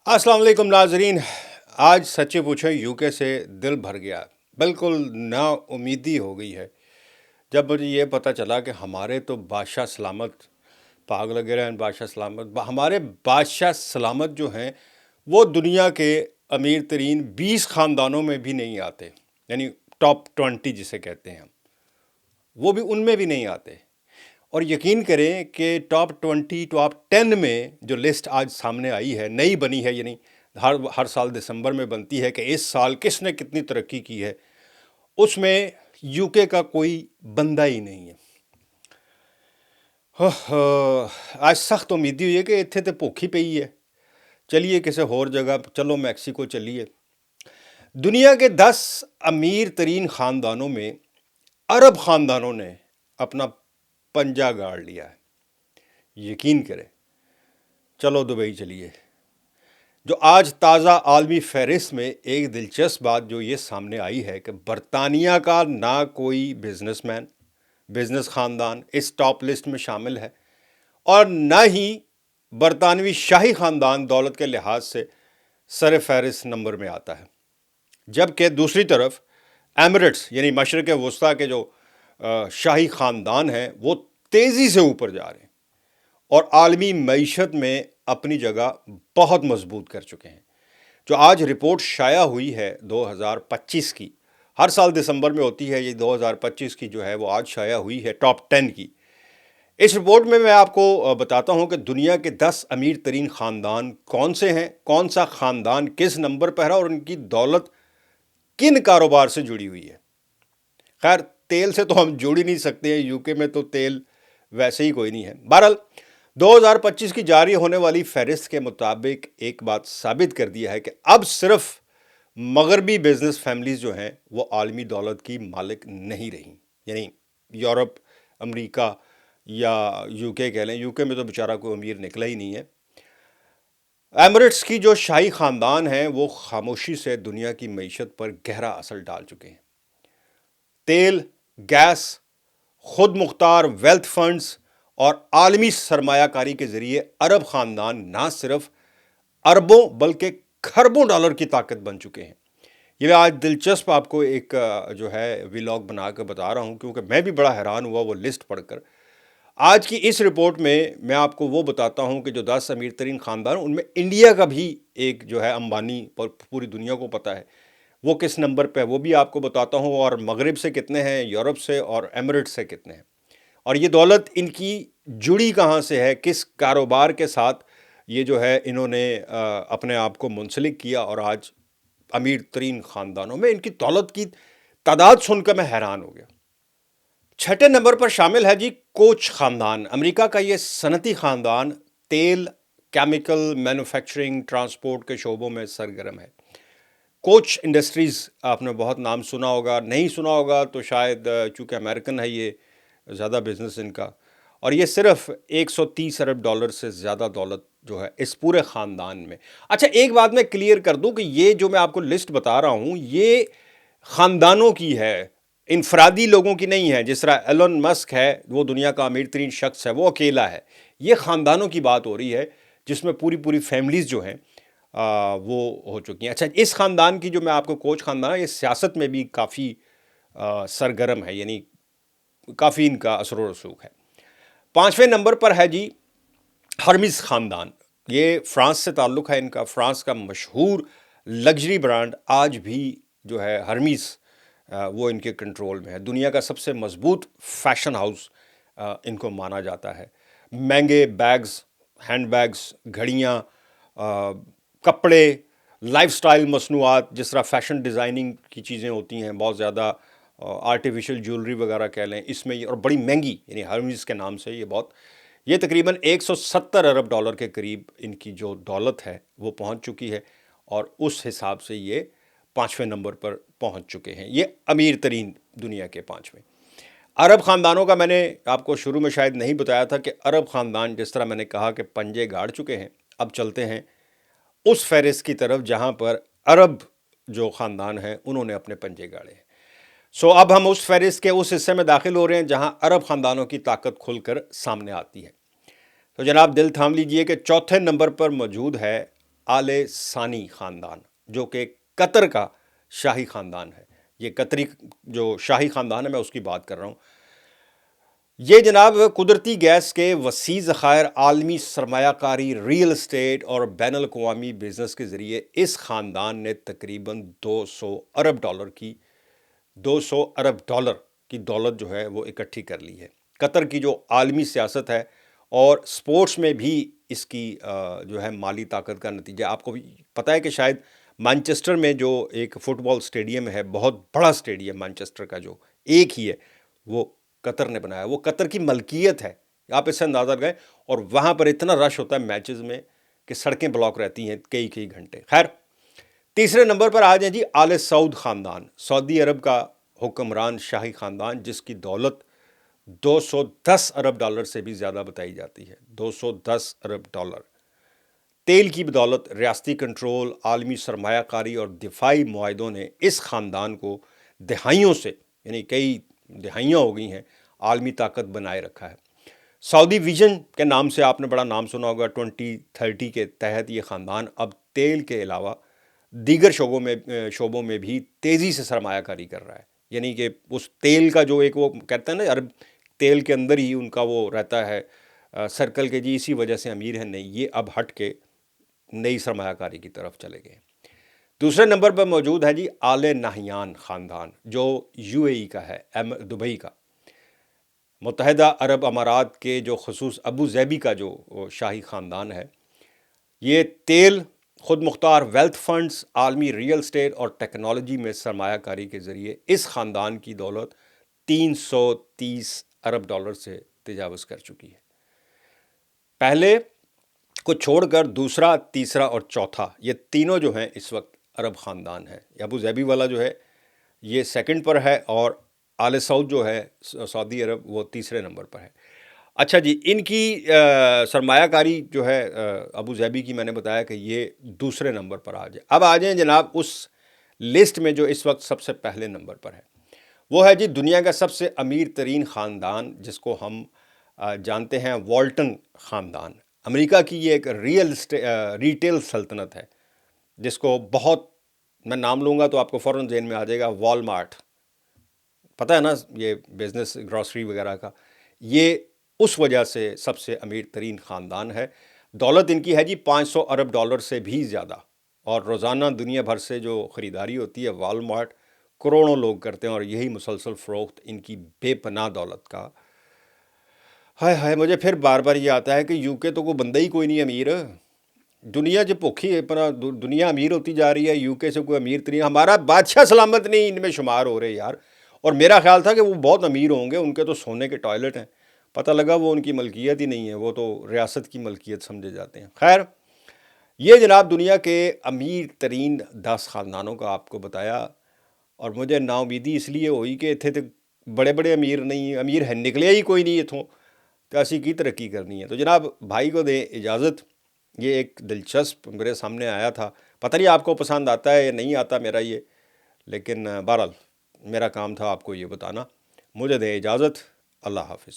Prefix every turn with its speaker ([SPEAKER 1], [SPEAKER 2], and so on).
[SPEAKER 1] अस्सलाम वालेकुम नाजरीन। आज सच्चे पूछे यूके से दिल भर गया, बिल्कुल ना उम्मीदी हो गई है जब मुझे ये पता चला कि हमारे तो बादशाह सलामत, पाग लगे रहे हैं बादशाह सलामत, हमारे बादशाह सलामत जो हैं वो दुनिया के अमीर तरीन 20 ख़ानदानों में भी नहीं आते, यानी टॉप 20 जिसे कहते हैं हम, वो भी उनमें भी नहीं आते। और यकीन करें कि टॉप 20 टॉप 10 में जो लिस्ट आज सामने आई है, नई बनी है, यानी हर साल दिसंबर में बनती है कि इस साल किसने कितनी तरक्की की है, उसमें यूके का कोई बंदा ही नहीं है। आज सख्त उम्मीदी हुई है कि इत्थे तो भुख ही पई है, चलिए किसी होर जगह, चलो मैक्सिको चलिए। दुनिया के 10 अमीर तरीन ख़ानदानों में अरब ख़ानदानों ने अपना पंजा गाड़ लिया है। यकीन करें, चलो दुबई चलिए। जो आज ताज़ा आलमी फहरिस्त में एक दिलचस्प बात जो ये सामने आई है कि बरतानिया का ना कोई बिजनेसमैन, बिजनेस ख़ानदान इस टॉप लिस्ट में शामिल है, और ना ही बरतानवी शाही ख़ानदान दौलत के लिहाज से सर फहरिस्त नंबर में आता है। जबकि दूसरी तरफ एमिरेट्स यानी मशरक़ वस्ता के जो शाही ख़ानदान हैं वो तेज़ी से ऊपर जा रहे हैं और आलमी मईशत में अपनी जगह बहुत मजबूत कर चुके हैं। जो आज रिपोर्ट शाया हुई है 2025 की, हर साल दिसंबर में होती है, ये 2025 की जो है वो आज शाया हुई है टॉप 10 की। इस रिपोर्ट में मैं आपको बताता हूं कि दुनिया के 10 अमीर तरीन ख़ानदान कौन से हैं, कौन सा ख़ानदान किस नंबर पर है और उनकी दौलत किन कारोबार से जुड़ी हुई है। खैर, तेल से तो हम जुड़ ही नहीं सकते हैं, यूके में तो तेल वैसे ही कोई नहीं है। बहरहाल 2025 की जारी होने वाली फहरिस्त के मुताबिक एक बात साबित कर दिया है कि अब सिर्फ मगरबी बिजनेस फैमिलीज जो हैं वो आलमी दौलत की मालिक नहीं रही, यानी यूरोप, अमेरिका या यूके कह लें, यूके में तो बेचारा कोई अमीर निकला ही नहीं है। एमिरेट्स की जो शाही ख़ानदान हैं वो खामोशी से दुनिया की मईशत पर गहरा असर डाल चुके हैं। तेल, गैस, खुद मुख्तार वेल्थ फंड्स और आलमी सरमायाकारी के ज़रिए अरब ख़ानदान ना सिर्फ अरबों बल्कि खरबों डॉलर की ताकत बन चुके हैं। ये मैं आज दिलचस्प आपको एक जो है व्लॉग बना कर बता रहा हूँ, क्योंकि मैं भी बड़ा हैरान हुआ वो लिस्ट पढ़कर। आज की इस रिपोर्ट में मैं आपको वो बताता हूँ कि जो 10 अमीर तरीन ख़ानदान, उनमें इंडिया का भी एक जो है अंबानी, पूरी दुनिया को पता है वो किस नंबर पे है, वो भी आपको बताता हूँ, और मगरिब से कितने हैं, यूरोप से और एमिरेट्स से कितने हैं, और ये दौलत इनकी जुड़ी कहाँ से है, किस कारोबार के साथ ये जो है इन्होंने अपने आप को मुंसलिक किया, और आज अमीर तरीन ख़ानदानों में इनकी दौलत की तादाद सुनकर मैं हैरान हो गया। छठे नंबर पर शामिल है जी कोच ख़ानदान। अमेरिका का ये सनती ख़ानदान तेल, केमिकल, मैन्युफैक्चरिंग, ट्रांसपोर्ट के शोबों में सरगर्म है। कोच इंडस्ट्रीज़ आपने बहुत नाम सुना होगा, नहीं सुना होगा तो शायद चूँकि अमेरिकन है ये, ज़्यादा बिजनेस इनका, और ये सिर्फ 130 अरब डॉलर से ज़्यादा दौलत जो है इस पूरे ख़ानदान में। अच्छा, एक बात मैं क्लियर कर दूं कि ये जो मैं आपको लिस्ट बता रहा हूँ ये ख़ानदानों की है, इनफरादी लोगों की नहीं है। जिस तरह एलन मस्क है, वो दुनिया का अमीर तरीन शख्स है, वो अकेला है। ये ख़ानदानों की बात हो रही है जिसमें पूरी पूरी फैमिलीज़ जो हैं वो हो चुकी हैं। अच्छा, इस ख़ानदान की जो मैं आपको कोच ख़ानदान है, ये सियासत में भी काफ़ी सरगर्म है, यानी काफ़ी इनका असर व रसूख है। 5वें नंबर पर है जी हर्मिस ख़ानदान। ये फ़्रांस से ताल्लुक़ है इनका। फ़्रांस का मशहूर लग्जरी ब्रांड आज भी जो है हर्मिस, वो इनके कंट्रोल में है। दुनिया का सबसे मजबूत फैशन हाउस इनको माना जाता है। महंगे बैग्स, हैंड बैग्स, घड़ियाँ, कपड़े, लाइफस्टाइल मसनूआत, जिस तरह फ़ैशन डिज़ाइनिंग की चीज़ें होती हैं, बहुत ज़्यादा आर्टिफिशियल ज्वेलरी वगैरह कह लें, इसमें ये, और बड़ी महंगी, यानी हर्मिस के नाम से ये तकरीबन 170 अरब डॉलर के करीब इनकी जो दौलत है वो पहुंच चुकी है, और उस हिसाब से ये 5वें नंबर पर पहुंच चुके हैं। ये अमीर तरीन दुनिया के 5वें। अरब ख़ानदानों का मैंने आपको शुरू में शायद नहीं बताया था कि अरब ख़ानदान, जिस तरह मैंने कहा कि पंजे गाड़ चुके हैं, अब चलते हैं उस फहरिस्त की तरफ जहाँ पर अरब जो ख़ानदान हैं उन्होंने अपने पंजे गाड़े हैं। अब हम उस फहरिस्त के उस हिस्से में दाखिल हो रहे हैं जहाँ अरब ख़ानदानों की ताकत खुलकर सामने आती है। तो जनाब दिल थाम लीजिए कि चौथे नंबर पर मौजूद है آل ثانی خاندان، جو کہ قطر کا شاہی خاندان ہے. یہ قطری جو شاہی خاندان ہے میں اس کی بات کر رہا ہوں. یہ جناب قدرتی گیس کے وسیع ذخائر، عالمی سرمایہ کاری، ریئل اسٹیٹ اور بین الاقوامی بزنس کے ذریعے اس خاندان نے تقریباً 200 ارب ڈالر کی دولت جو ہے وہ اکٹھی کر لی ہے. قطر کی جو عالمی سیاست ہے اور سپورٹس میں بھی اس کی جو ہے مالی طاقت کا نتیجہ. آپ کو بھی پتہ ہے کہ شاید مانچسٹر میں جو ایک فٹ بال اسٹیڈیم ہے، بہت بڑا اسٹیڈیم مانچسٹر کا جو ایک ہی ہے، وہ قطر نے بنایا. وہ قطر کی ملکیت ہے. آپ اس سے اندازہ لگائیں. اور وہاں پر اتنا رش ہوتا ہے میچز میں کہ سڑکیں بلاک رہتی ہیں کئی گھنٹے. خیر، تیسرے نمبر پر آ جائیں جی آل سعود خاندان، سعودی عرب کا حکمران شاہی خاندان، جس کی دولت 210 ارب ڈالر سے بھی زیادہ بتائی جاتی ہے. 210 ارب ڈالر. تیل کی بدولت، ریاستی کنٹرول، عالمی سرمایہ کاری اور دفاعی معاہدوں نے اس خاندان کو دہائیوں سے، یعنی کئی دہائیاں ہو گئی ہیں، عالمی طاقت بنائے رکھا ہے. سعودی ویژن کے نام سے آپ نے بڑا نام سنا ہوگا. 2030 کے تحت یہ خاندان اب تیل کے علاوہ دیگر شعبوں میں بھی تیزی سے سرمایہ کاری کر رہا ہے. یعنی کہ اس تیل کا جو ایک وہ کہتے ہیں نا، عرب تیل کے اندر ہی ان کا وہ رہتا ہے سرکل کے، جی اسی وجہ سے امیر ہیں. نہیں، یہ اب ہٹ کے نئی سرمایہ کاری کی طرف چلے گئے. دوسرے نمبر پر موجود ہے جی آل نہیان خاندان، جو UAE کا ہے، دبئی کا. متحدہ عرب امارات کے جو خصوص ابو ظبی کا جو شاہی خاندان ہے. یہ تیل، خود مختار ویلتھ فنڈز، عالمی ریئل اسٹیٹ اور ٹیکنالوجی میں سرمایہ کاری کے ذریعے اس خاندان کی دولت 330 ارب ڈالر سے تجاوز کر چکی ہے. پہلے کو چھوڑ کر دوسرا، تیسرا اور چوتھا، یہ تینوں جو ہیں اس وقت عرب خاندان ہیں. ابو ظبی والا جو ہے یہ سیکنڈ پر ہے، اور آل سعود جو ہے سعودی عرب وہ تیسرے نمبر پر ہے. اچھا جی، ان کی سرمایہ کاری جو ہے ابو ظبی کی، میں نے بتایا کہ یہ دوسرے نمبر پر آ جائے. اب آ جائیں جناب اس لسٹ میں جو اس وقت سب سے پہلے نمبر پر ہے. وہ ہے جی دنیا کا سب سے امیر ترین خاندان، جس کو ہم جانتے ہیں والٹن خاندان. امریکہ کی یہ ایک ریٹیل سلطنت ہے، جس کو بہت، میں نام لوں گا تو آپ کو فوراً ذہن میں آ جائے گا، وال مارٹ. پتہ ہے نا یہ بزنس گروسری وغیرہ کا. یہ اس وجہ سے سب سے امیر ترین خاندان ہے. دولت ان کی ہے جی 500 ارب ڈالر سے بھی زیادہ. اور روزانہ دنیا بھر سے جو خریداری ہوتی ہے وال مارٹ، کروڑوں لوگ کرتے ہیں، اور یہی مسلسل فروخت ان کی بے پناہ دولت کا. ہائے مجھے پھر بار بار یہ آتا ہے کہ UK تو کوئی بندہ ہی کوئی نہیں امیر. دنیا جو بھوکھی ہے، دنیا امیر ہوتی جا رہی ہے، UK سے کوئی امیر ترین، ہمارا بادشاہ سلامت نہیں ان میں شمار ہو رہے یار. اور میرا خیال تھا کہ وہ بہت امیر ہوں گے، ان کے تو سونے کے ٹوائلٹ ہیں. پتہ لگا وہ ان کی ملکیت ہی نہیں ہے، وہ تو ریاست کی ملکیت سمجھے جاتے ہیں. خیر، یہ جناب دنیا کے امیر ترین 10 خاندانوں کا آپ کو بتایا. اور مجھے نا امیدی اس لیے ہوئی کہ اتنے تو بڑے بڑے امیر نہیں، امیر ہے نکلے ہی کوئی نہیں اتوں، تو اسی کی ترقی کرنی ہے. تو جناب بھائی کو دیں اجازت. یہ ایک دلچسپ میرے سامنے آیا تھا، پتہ نہیں آپ کو پسند آتا ہے یا نہیں آتا میرا یہ، لیکن بہرحال میرا کام تھا آپ کو یہ بتانا. مجھے دیں اجازت. اللہ حافظ.